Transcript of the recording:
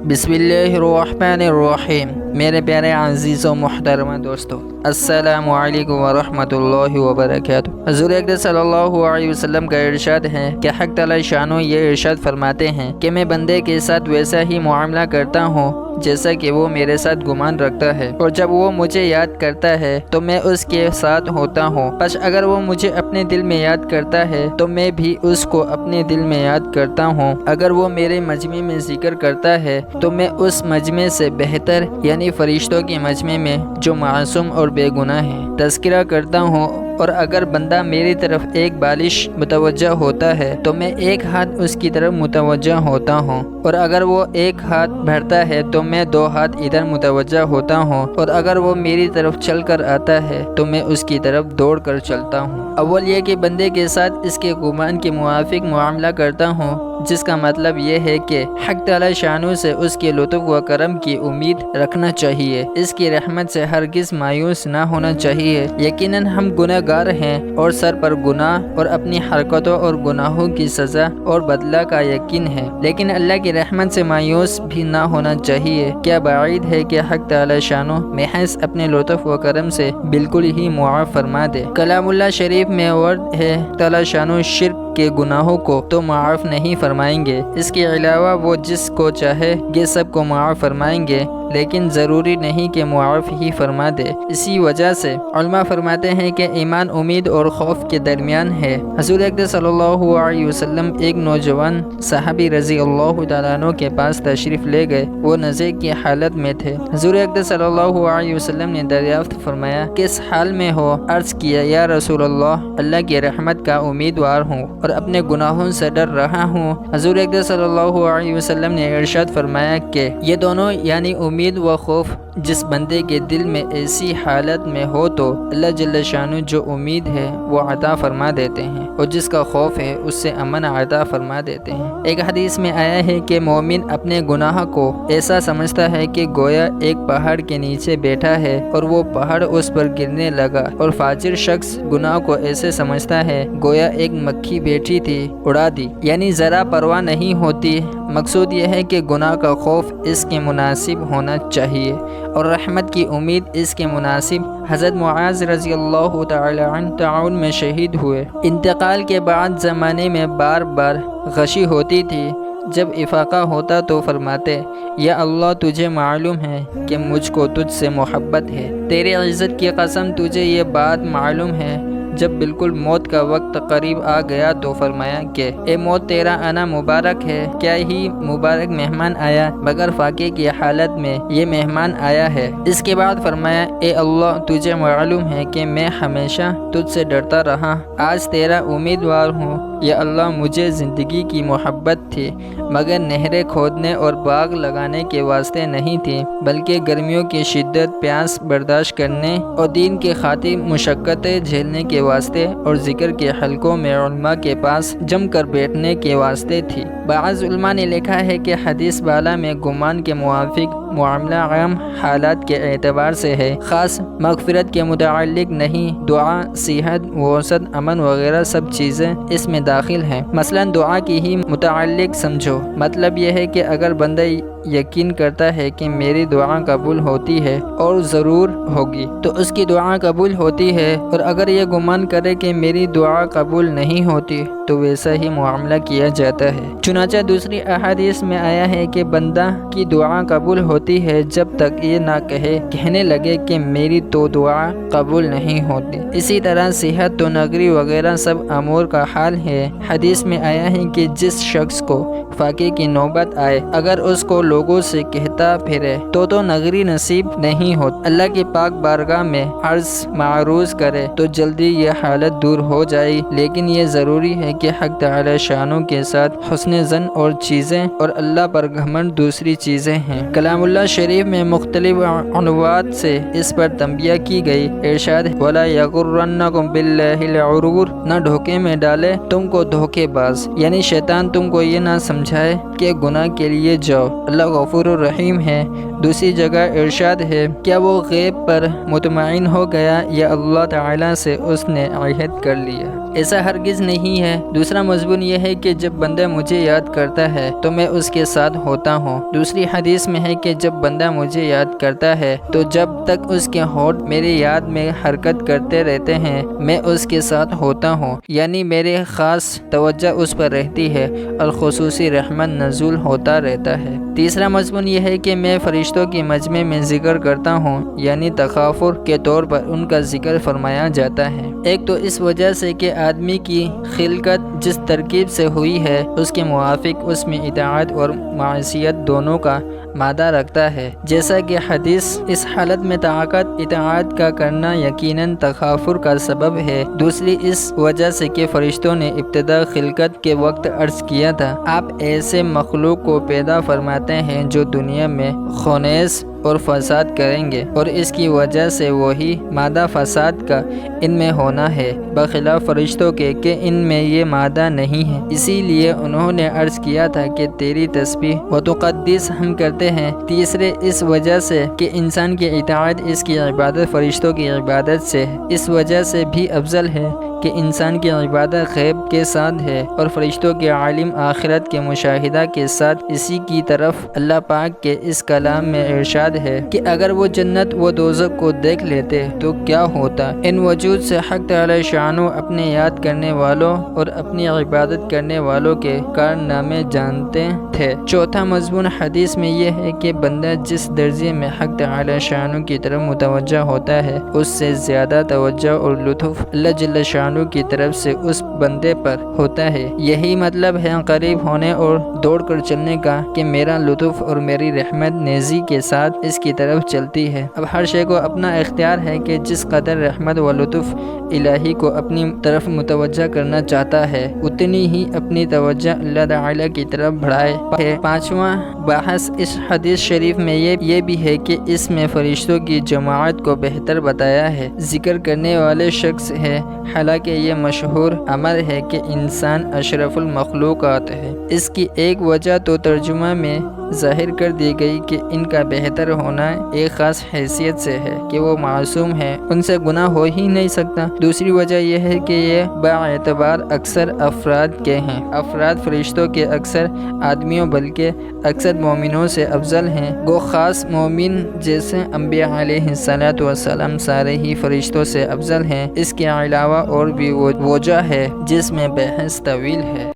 بسم اللہ الرحمن الرحیم۔ میرے پیارے عزیز و محترمہ دوستو، السلام علیکم ورحمۃ اللہ وبرکاتہ۔ حضور اقدس صلی اللہ علیہ وسلم کا ارشاد ہے کہ حق تعالی شانو یہ ارشاد فرماتے ہیں کہ میں بندے کے ساتھ ویسا ہی معاملہ کرتا ہوں جیسا کہ وہ میرے ساتھ گمان رکھتا ہے، اور جب وہ مجھے یاد کرتا ہے تو میں اس کے ساتھ ہوتا ہوں۔ پس اگر وہ مجھے اپنے دل میں یاد کرتا ہے تو میں بھی اس کو اپنے دل میں یاد کرتا ہوں۔ اگر وہ میرے مجمع میں ذکر کرتا ہے تو میں اس مجمع سے بہتر یعنی فرشتوں کے مجمع میں جو معصوم اور بے گناہ ہیں تذکرہ کرتا ہوں۔ اور اگر بندہ میری طرف ایک بالش متوجہ ہوتا ہے تو میں ایک ہاتھ اس کی طرف متوجہ ہوتا ہوں، اور اگر وہ ایک ہاتھ بڑھتا ہے تو میں دو ہاتھ ادھر متوجہ ہوتا ہوں، اور اگر وہ میری طرف چل کر آتا ہے تو میں اس کی طرف دوڑ کر چلتا ہوں۔ اول یہ کہ بندے کے ساتھ اس کے گمان کے موافق معاملہ کرتا ہوں، جس کا مطلب یہ ہے کہ حق تعالی شانو سے اس کے لطف و کرم کی امید رکھنا چاہیے، اس کی رحمت سے ہرگز مایوس نہ ہونا چاہیے۔ یقیناً ہم گناہ گار ہیں اور سر پر گناہ اور اپنی حرکتوں اور گناہوں کی سزا اور بدلہ کا یقین ہے، لیکن اللہ کی رحمت سے مایوس بھی نہ ہونا چاہیے۔ کیا بعید ہے کہ حق تعالی شانو محض اپنے لطف و کرم سے بالکل ہی معاف فرما دے۔ کلام اللہ شریف میں ورد ہے تعالی شانو شرک کے گناہوں کو تو معاف نہیں فرمائیں گے، اس کے علاوہ وہ جس کو چاہے گے سب کو معاف فرمائیں گے، لیکن ضروری نہیں کہ معاف ہی فرما دے۔ اسی وجہ سے علماء فرماتے ہیں کہ ایمان امید اور خوف کے درمیان ہے۔ حضور اقدس صلی اللہ علیہ وسلم ایک نوجوان صحابی رضی اللہ تعالیٰ عنہ کے پاس تشریف لے گئے، وہ نزے کی حالت میں تھے۔ حضور اقدس صلی اللہ علیہ وسلم نے دریافت فرمایا، کس حال میں ہو؟ عرض کیا، یا رسول اللہ کی رحمت کا امیدوار ہوں اور اپنے گناہوں سے ڈر رہا ہوں۔ حضور اقدس صلی اللہ علیہ وسلم نے ارشاد فرمایا کہ یہ دونوں یعنی امید و خوف جس بندے کے دل میں ایسی حالت میں ہو تو اللہ جل شانہ جو امید ہے وہ عطا فرما دیتے ہیں، اور جس کا خوف ہے اس سے امن عطا فرما دیتے ہیں۔ ایک حدیث میں آیا ہے کہ مومن اپنے گناہ کو ایسا سمجھتا ہے کہ گویا ایک پہاڑ کے نیچے بیٹھا ہے اور وہ پہاڑ اس پر گرنے لگا، اور فاجر شخص گناہ کو ایسے سمجھتا ہے گویا ایک مکھی بیٹھی تھی اڑا دی، یعنی ذرا پرواہ نہیں ہوتی۔ مقصود یہ ہے کہ گناہ کا خوف اس کے مناسب ہونا چاہیے اور رحمت کی امید اس کے مناسب۔ حضرت معاذ رضی اللہ تعالی عنہ تعاون میں شہید ہوئے۔ انتقال کے بعد زمانے میں بار بار غشی ہوتی تھی۔ جب افاقہ ہوتا تو فرماتے، یا اللہ تجھے معلوم ہے کہ مجھ کو تجھ سے محبت ہے، تیری عزت کی قسم تجھے یہ بات معلوم ہے۔ جب بالکل موت کا وقت قریب آ گیا تو فرمایا کہ اے موت تیرا آنا مبارک ہے، کیا ہی مبارک مہمان آیا، مگر فاقے کی حالت میں یہ مہمان آیا ہے۔ اس کے بعد فرمایا، اے اللہ تجھے معلوم ہے کہ میں ہمیشہ تجھ سے ڈرتا رہا، آج تیرا امیدوار ہوں۔ یا اللہ مجھے زندگی کی محبت تھی، مگر نہریں کھودنے اور باغ لگانے کے واسطے نہیں تھی، بلکہ گرمیوں کی شدت، پیاس برداشت کرنے اور دین کی خاطر مشقتیں جھیلنے کے واسطے، اور ذکر کے حلقوں میں علماء کے پاس جم کر بیٹھنے کے واسطے تھی۔ بعض علماء نے لکھا ہے کہ حدیث بالا میں گمان کے موافق معاملہ عام حالات کے اعتبار سے ہے، خاص مغفرت کے متعلق نہیں۔ دعا، صحت، وسعت، امن وغیرہ سب چیزیں اس میں داخل ہیں۔ مثلا دعا کی ہی متعلق سمجھو، مطلب یہ ہے کہ اگر بندہ یقین کرتا ہے کہ میری دعا قبول ہوتی ہے اور ضرور ہوگی تو اس کی دعا قبول ہوتی ہے، اور اگر یہ گمان کرے کہ میری دعا قبول نہیں ہوتی تو ویسا ہی معاملہ کیا جاتا ہے۔ چنانچہ دوسری احادیث میں آیا ہے کہ بندہ کی دعا قبول ہوتی ہے جب تک یہ نہ کہنے لگے کہ میری تو دعا قبول نہیں ہوتی۔ اسی طرح صحت تو نگری وغیرہ سب امور کا حال ہے۔ حدیث میں آیا ہے کہ جس شخص کو فاقے کی نوبت آئے، اگر اس کو لوگوں سے کہتا پھرے تو نگری نصیب نہیں ہوتی، اللہ کی پاک بارگاہ میں عرض معروض کرے تو جلدی یہ حالت دور ہو جائے، لیکن یہ ضروری ہے کہ حق تعالی شانوں کے ساتھ حسن ظن اور چیزیں اور اللہ پر گھمنڈ دوسری چیزیں ہیں۔ کلام اللہ شریف میں مختلف عنوات سے اس پر تنبیہ کی گئی۔ ارشاد ہے، وَلَا يَغُرَّنَّكُمْ بِاللَّهِ الْغَرُورُ، نہ دھوکے میں ڈالے تم کو دھوکے باز، یعنی شیطان تم کو یہ نہ سمجھائے کہ گناہ کے لیے جاؤ، اللہ غفور الرحیم ہے۔ دوسری جگہ ارشاد ہے، کیا وہ غیب پر مطمئن ہو گیا یا اللہ تعالیٰ سے اس نے عہد کر لیا۔ ایسا ہرگز نہیں ہے۔ دوسرا مضمون یہ ہے کہ جب بندہ مجھے یاد کرتا ہے تو میں اس کے ساتھ ہوتا ہوں۔ دوسری حدیث میں ہے کہ جب بندہ مجھے یاد کرتا ہے تو جب تک اس کے ہونٹ میری یاد میں حرکت کرتے رہتے ہیں میں اس کے ساتھ ہوتا ہوں، یعنی میرے خاص توجہ اس پر رہتی ہے اور خصوصی رحمت نزول ہوتا رہتا ہے۔ تیسرا مضمون یہ ہے کہ میں فرشتوں کی مجمع میں ذکر کرتا ہوں، یعنی تغافر کے طور پر ان کا ذکر فرمایا جاتا ہے۔ ایک تو اس وجہ سے کہ آدمی کی خلقت جس ترکیب سے ہوئی ہے اس کے موافق اس میں اطاعت اور معصیت دونوں کا مادہ رکھتا ہے، جیسا کہ حدیث اس حالت میں اطاعت کا کرنا یقیناً تغافر کا سبب ہے۔ دوسری اس وجہ سے کہ فرشتوں نے ابتدا خلقت کے وقت عرض کیا تھا، آپ ایسے مخلوق کو پیدا فرماتے ہیں جو دنیا میں خونیز اور فساد کریں گے، اور اس کی وجہ سے وہی مادہ فساد کا ان میں ہونا ہے، بخلاف فرشتوں کے کہ ان میں یہ مادہ نہیں ہے۔ اسی لیے انہوں نے عرض کیا تھا کہ تیری تسبیح و تقدیس ہم کرتے ہیں۔ تیسرے اس وجہ سے کہ انسان کی اطاعت اس کی عبادت فرشتوں کی عبادت سے ہے، اس وجہ سے بھی افضل ہے کہ انسان کی عبادت غیب کے ساتھ ہے اور فرشتوں کے عالم آخرت کے مشاہدہ کے ساتھ۔ اسی کی طرف اللہ پاک کے اس کلام میں ارشاد ہے کہ اگر وہ جنت و دوزخ کو دیکھ لیتے تو کیا ہوتا۔ ان وجود سے حق تعالی شانو اپنے یاد کرنے والوں اور اپنی عبادت کرنے والوں کے کارنامے جانتے تھے۔ چوتھا مضمون حدیث میں یہ ہے کہ بندہ جس درجے میں حق تعالی شانو کی طرف متوجہ ہوتا ہے اس سے زیادہ توجہ اور لطف اللہ جل شانو کی طرف سے اس بندے پر ہوتا ہے۔ یہی مطلب ہے قریب ہونے اور دوڑ کر چلنے کا کہ میرا لطف اور میری رحمت نیزی کے ساتھ اس کی طرف چلتی ہے۔ اب ہر شے کو اپنا اختیار ہے کہ جس قدر رحمت و لطف الہی کو اپنی طرف متوجہ کرنا چاہتا ہے اتنی ہی اپنی توجہ اللہ تعالی کی طرف بڑھائے۔ پانچواں بحث اس حدیث شریف میں یہ بھی ہے کہ اس میں فرشتوں کی جماعت کو بہتر بتایا ہے۔ ذکر کرنے والے شخص ہے، حالانکہ یہ مشہور امر ہے کہ انسان اشرف المخلوقات ہے۔ اس کی ایک وجہ تو ترجمہ میں ظاہر کر دی گئی کہ ان کا بہتر ہونا ایک خاص حیثیت سے ہے کہ وہ معصوم ہے، ان سے گناہ ہو ہی نہیں سکتا۔ دوسری وجہ یہ ہے کہ یہ باعتبار اکثر افراد کے ہیں۔ افراد فرشتوں کے اکثر آدمیوں بلکہ اکثر مومنوں سے افضل ہیں، گو خاص مومن جیسے انبیاء علیہ السلام سارے ہی فرشتوں سے افضل ہیں۔ اس کے علاوہ اور بھی وجہ ہے جس میں بحث طویل ہے۔